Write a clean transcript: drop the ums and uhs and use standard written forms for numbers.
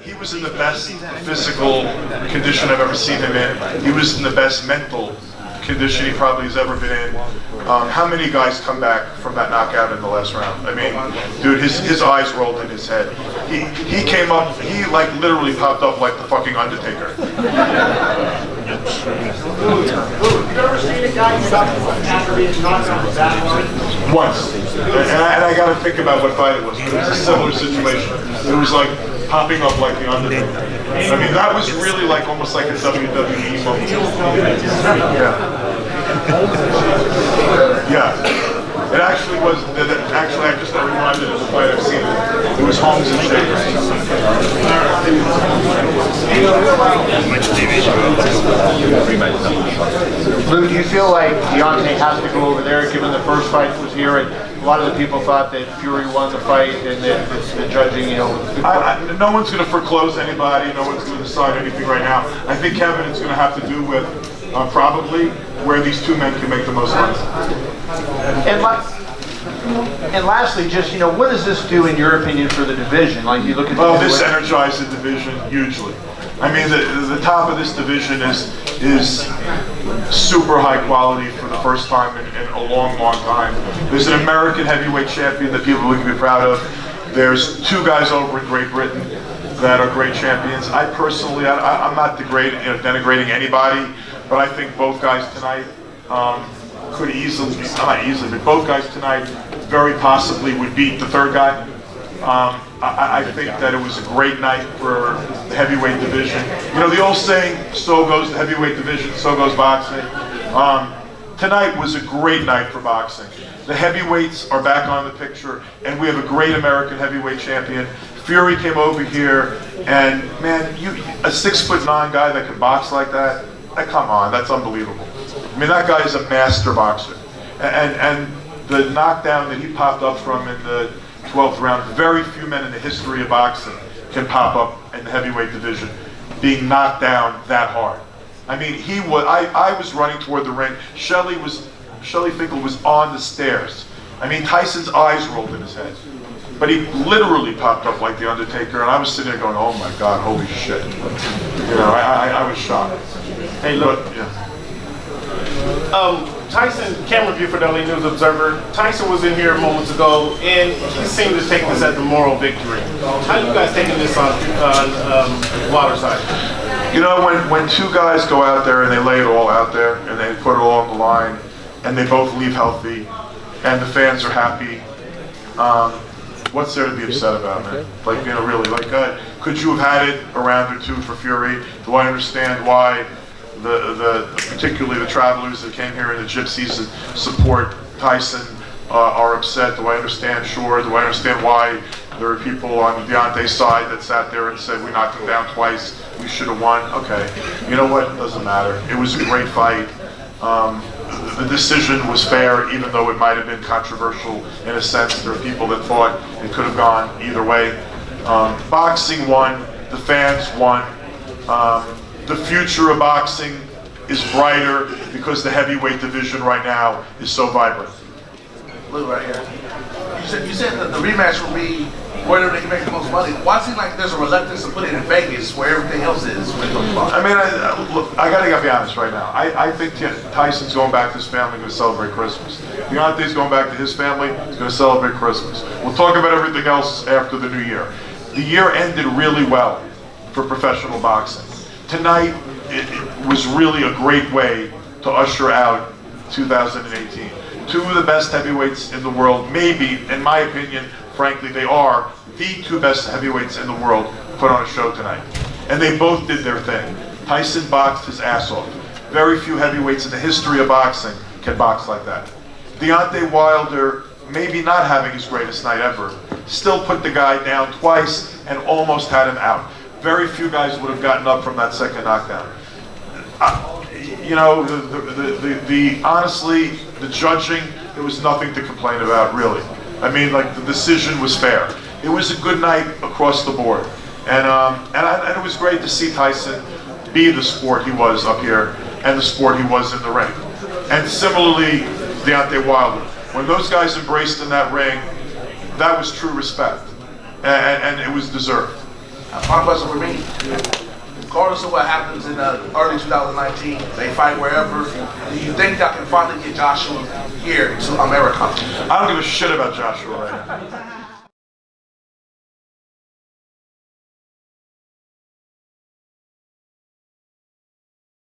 He was in the best physical condition I've ever seen him in. He was in the best mental condition he probably has ever been in. How many guys come back from that knockout in the last round? I mean, dude, his eyes rolled in his head. He came up, he like literally popped up like the fucking Undertaker. Have you ever seen a guy stop after being knocked out that line? Once. And I got to think about what fight it was. It was a similar situation. It was like popping up like the Undertaker. I mean, that was really like almost like a WWE moment. Yeah. It actually was, actually I just got reminded of the fight I've seen. It was Holmes and Shakers. Lou, do you feel like Deontay has to go over there, given the first fight was here, and a lot of the people thought that Fury won the fight, and that the judging, you know... No one's going to foreclose anybody, no one's going to decide anything right now. I think, Kevin, it's going to have to do with probably where these two men can make the most money. And lastly, just, you know, what does this do, in your opinion, for the division? Like, you look at the this energized the division hugely. I mean, the top of this division is super high quality for the first time in a long, long time. There's an American heavyweight champion that people can be proud of. There's two guys over in Great Britain that are great champions. I personally, I'm not denigrating anybody, but I think both guys tonight could easily, not easily, but both guys tonight very possibly would beat the third guy. I think that it was a great night for the heavyweight division. You know, the old saying, so goes the heavyweight division, so goes boxing. Tonight was a great night for boxing. The heavyweights are back on the picture, and we have a great American heavyweight champion. Fury came over here, and man, a 6'9" guy that can box like that, come on, that's unbelievable. I mean, that guy is a master boxer. And the knockdown that he popped up from in the 12th round, very few men in the history of boxing can pop up in the heavyweight division, being knocked down that hard. I mean, he was. I was running toward the ring. Shelly Finkel was on the stairs. I mean, Tyson's eyes rolled in his head, but he literally popped up like the Undertaker, and I was sitting there going, "Oh my God, holy shit!" You know, I was shocked. Hey, look. But, yeah. Tyson, camera view for the LA News Observer. Tyson was in here moments ago, and he seemed to take this as a moral victory. How are you guys taking this on Wilder's side? You know, when two guys go out there and they lay it all out there, and they put it all on the line, and they both leave healthy, and the fans are happy, what's there to be upset about, man? Like, you know, really, like, could you have had it a round or two for Fury? Do I understand why particularly the travelers that came here and the gypsies that support Tyson are upset? Do I understand? Sure. Do I understand why there are people on Deontay's side that sat there and said, we knocked him down twice, we should have won? Okay. You know what? It doesn't matter. It was a great fight. The decision was fair, even though it might have been controversial in a sense. There are people that thought it could have gone either way. Boxing won. The fans won. The future of boxing is brighter because the heavyweight division right now is so vibrant. Look right here. You said that the rematch will be where they can make the most money. Why does it seem like there's a reluctance to put it in Vegas where everything else is? I mean, look, I gotta be honest right now. I think Tyson's going back to his family to celebrate Christmas. Deontay's going back to his family, he's going to celebrate Christmas. We'll talk about everything else after the new year. The year ended really well for professional boxing. Tonight, it was really a great way to usher out 2018. Two of the best heavyweights in the world, maybe, in my opinion, frankly, they are the two best heavyweights in the world put on a show tonight. And they both did their thing. Tyson boxed his ass off. Very few heavyweights in the history of boxing can box like that. Deontay Wilder, maybe not having his greatest night ever, still put the guy down twice and almost had him out. Very few guys would have gotten up from that second knockdown. You know, honestly, the judging, there was nothing to complain about, really. I mean, like, the decision was fair. It was a good night across the board. And it was great to see Tyson be the sport he was up here and the sport he was in the ring. And similarly, Deontay Wilder. When those guys embraced in that ring, that was true respect. And it was deserved. Final question for me. Regardless of what happens in early 2019, they fight wherever. Do you think y'all can finally get Joshua here to America? I don't give a shit about Joshua right now.